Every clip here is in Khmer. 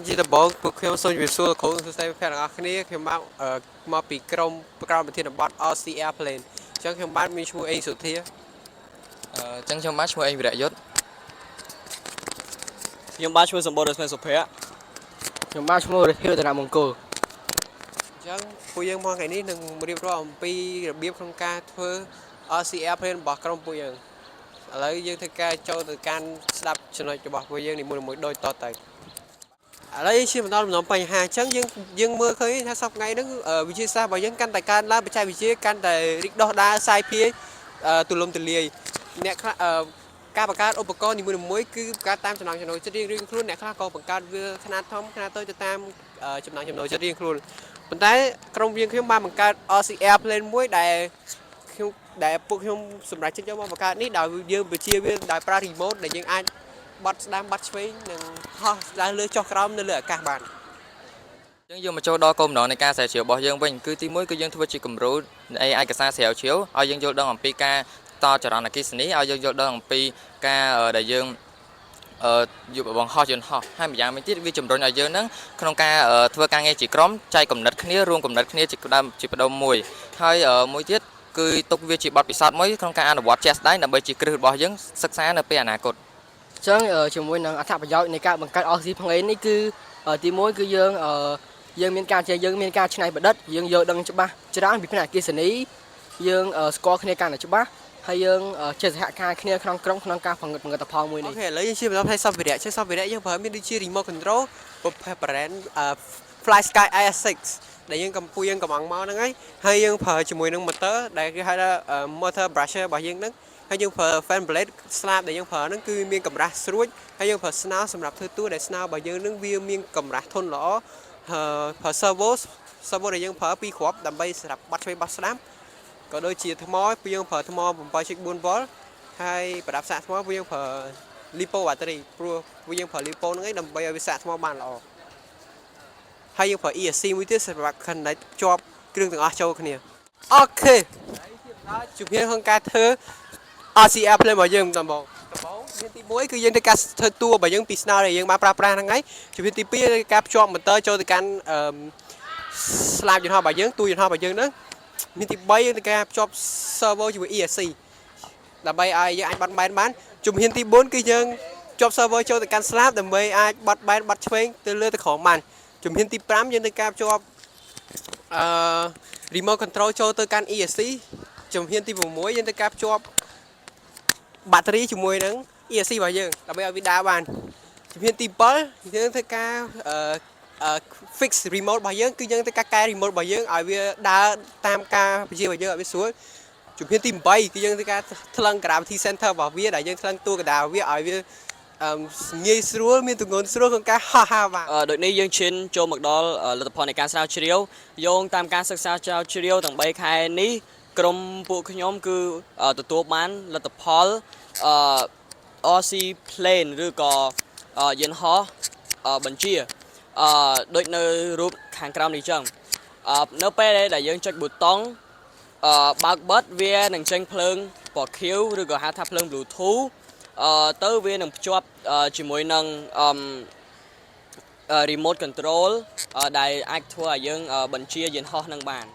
ជាដំបូងពួកខ្ញុំសូមជម្រាបសួរលោកគ្រូសួស្តីប្រិយមិត្តទាំងអស់គ្នាខ្ញុំមកពីក្រុមប្រធានបទ RCR Plane អញ្ចឹងខ្ញុំបាទមានឈ្មោះអេងសុធាអញ្ចឹងខ្ញុំបាទឈ្មោះអេងវិរៈយុទ្ធខ្ញុំបាទឈ្មោះសម្បូររស្មីសុភ័ក្រខ្ញុំបាទឈ្មោះរិទ្ធិរតនមង្គលអញ្ចឹងពួកយើងមកថ្ងៃនេះនឹងរៀបរាប់អំពីរបៀបក្នុងការធ្វើ RCR Plane របស់ក្រុមពួកយើងឥឡូវយើងធ្វើការចូលទៅកាន់ស្ដាប់ចំណុចរបស់ពួកយើងនីមួយៗដូចតទៅឥឡូវយើងឈានបន្តដំណងបញ្ហាអញ្ចឹងយើងមើលឃើញថាសប្តាហ៍ថ្ងៃហ្នឹងវិទ្យាសាស្ត្ររបស់យើងកាន់តែកើនឡើងបច្ចេកវិទ្យាកាន់តែរីកដុះដាលសាយភាយទូលំទូលាយអ្នកខ្លះការបង្កើតឧបករណ៍នីមួយៗគឺបង្កើតតាមចំណង់ចំណូលចិត្តរៀងៗខ្លួនអ្នកខ្លះក៏បង្កើតវាខ្នាតធំខ្នាតតូចទៅតាមចំណង់ចំណូលចិត្តរៀងខ្លួនប៉ុន្តែក្រុមយើងខ្ញុំបានបង្កើត RCR Plane មួយដែលពួកខ្ញុំសម្រាប់ចិត្តយកមកបង្កើតនេះដោយយើងបញ្ជាវាដោយប្រើ remote ដែលយើងអាចបត់ស្ដាំបត់ឆ្វេងនិងហោះឡើងលើចុះក្រោមនៅលើអាកាសបានអញ្ចឹងយើងមកចូលដល់គោលបំណងនៃការស្រាវជ្រាវរបស់យើងវិញគឺទី1គឺយើងធ្វើជាគំរូនៃឯកសារស្រាវជ្រាវឲ្យយើងយល់ដឹងអំពីការតចរន្តអគ្គិសនីឲ្យយើងយល់ដឹងអំពីការដែលយើងយកបង្ហោះយន្តហោះហើយម្យ៉ាងវិញទៀតវាជំរុញឲ្យយើងនឹងក្នុងការធ្វើការងារជាក្រុមចែកគំនិតគ្នារួមគំនិតគ្នាជាផ្ដុំមួយហើយមួយទៀតគឺទុកវាជាបទពិសោធន៍មួយក្នុងការអនុវត្តជាក់ស្ដែងដើម្បីជាគ្រឹះរបស់យើងសិក្សានៅពេលអនាគតអញ្ចឹងជាមួយនឹងអត្ថប្រយោជន៍នៃការបង្កើត RC Plane នេះគឺទី1គឺយើងមានការច្នៃប្រឌិតយើងយល់ដឹងច្បាស់ច្រើនពីផ្នែកអគ្គិសនីយើងស្គាល់គ្នាកាន់តែច្បាស់ហើយយើងចេះសហការគ្នាក្នុងក្រុមក្នុងការផលិតផលមួយនេះអូខេឥឡូវយើងជិះបន្តផ្នែក software ជា software យើងប្រើមានដូចជា remote control ប្រភេទ brand Fly Sky IS6 ដែលយើងកំពុងយើងកំងមកហ្នឹងហើយយើងប្រើជាមួយនឹង motor ដែលគេហៅថា motor brusher របស់យើងហ្នឹងហើយយើងប្រើ fan blade ស្លាបដែលយើងប្រើហ្នឹងគឺមានកម្រាស់ស្រួចហើយយើងប្រើស្នោសម្រាប់ធ្វើតួដែលស្នោរបស់យើងហ្នឹងវាមានកម្រាស់ធន់ល្អប្រើ servo ដែលយើងប្រើ2គ្រាប់ដើម្បីសម្រាប់បាត់ឆ្វេងបាត់ស្ដាំក៏ដូចជាថ្មពួកយើងប្រើថ្ម 7.4V ហើយប្រដាប់សាកថ្មពួកយើងប្រើ lipo battery ព្រោះពួកយើងប្រើ lipo ហ្នឹងឯងដើម្បីឲ្យវាសាកថ្មបានល្អហើយយើងប្រើ ESC មួយទៀតសម្រាប់ connect ភ្ជាប់គ្រឿងទាំងអស់ចូលគ្នាអូខេជំនាញក្នុងការធ្វើ RCR Plane របស់យើងដំបូងមានទី1គឺយើងធ្វើការធ្វើតួរបស់យើងពីស្នោដែលយើងបានប្រើប្រាស់ហ្នឹងហើយជំនាញទី2គឺការភ្ជាប់ motor ចូលទៅកាន់ស្លាបយន្តហោះរបស់យើងតួយន្តហោះរបស់យើងហ្នឹងមានទី3យើងធ្វើការភ្ជាប់ servo ជាមួយ ESC ដើម្បីឲ្យយើងអាចបត់បែនបានជំនាញទី4គឺយើងភ្ជាប់ servo ចូលទៅកាន់ស្លាបដើម្បីអាចបត់បែនបត់ឆ្វេងទៅលើទៅក្រោមបានជំនាញទី5យើងធ្វើការភ្ជាប់remote control ចូលទៅកាន់ ESC ជំនាញទី6យើងធ្វើការភ្ជាប់បាក់តេរីជាមួយនឹង ESC របស់យើងដើម្បីឲ្យវាដើរបានជំនាញទី7យើងធ្វើការfix remote របស់យើងគឺយើងធ្វើការកែ remote របស់យើងឲ្យវាដើរតាមការបញ្ជារបស់យើងឲ្យវាស្រួលជំនាញទី8គឺយើងធ្វើការថ្លឹង gravity center របស់វាដែលយើងថ្លឹងតួកណ្ដាលវាឲ្យវាងាយស្រួលមានទម្ងន់ស្រួលក្នុងការហោះហើរបានដូចនេះយើងឈានចូលមកដល់លទ្ធផលនៃការស្រាវជ្រាវយោងតាមការសិក្សាស្រាវជ្រាវទាំង3ខែនេះក្រុមពួកខ្ញុំគឺទទួលបានលទ្ធផល RC Plane ឬក៏យន្តហោះបញ្ជាដូចនៅរូបខាងក្រោមនេះចឹងនៅពេលដែលយើងចុចប៊ូតុងបើកបិទវានឹងចេញភ្លើងពណ៌ខៀវឬក៏ហៅថាភ្លើង Bluetooth ទៅវានឹងភ្ជាប់ជាមួយនឹងremote control ដែលអាចធ្វើឲ្យយើងបញ្ជាយន្តហោះនឹងបាន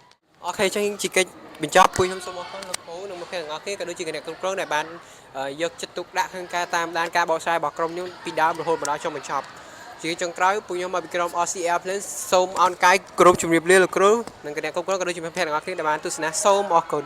អូខេចឹងជាកិច្ចបញ្ចប់ពួកខ្ញុំសូមអរគុណលោកគ្រូនិងមិត្តភ័ក្តិទាំងអស់គ្នាក៏ដូចជាគណៈគ្រប់គ្រងដែលបានយកចិត្តទុកដាក់ក្នុងការតាមដានការបកស្រាយរបស់ក្រុមខ្ញុំពីដើមរហូតមកដល់ចុងបញ្ចប់ជាចុងក្រោយពួកខ្ញុំមកពីក្រុម RCR Plane សូមអរកាយគោរពជម្រាបលាលោកគ្រូនិងគណៈគ្រប់គ្រងក៏ដូចជាមិត្តភ័ក្តិទាំងអស់គ្នាដែលបានទស្សនាសូមអរគុណ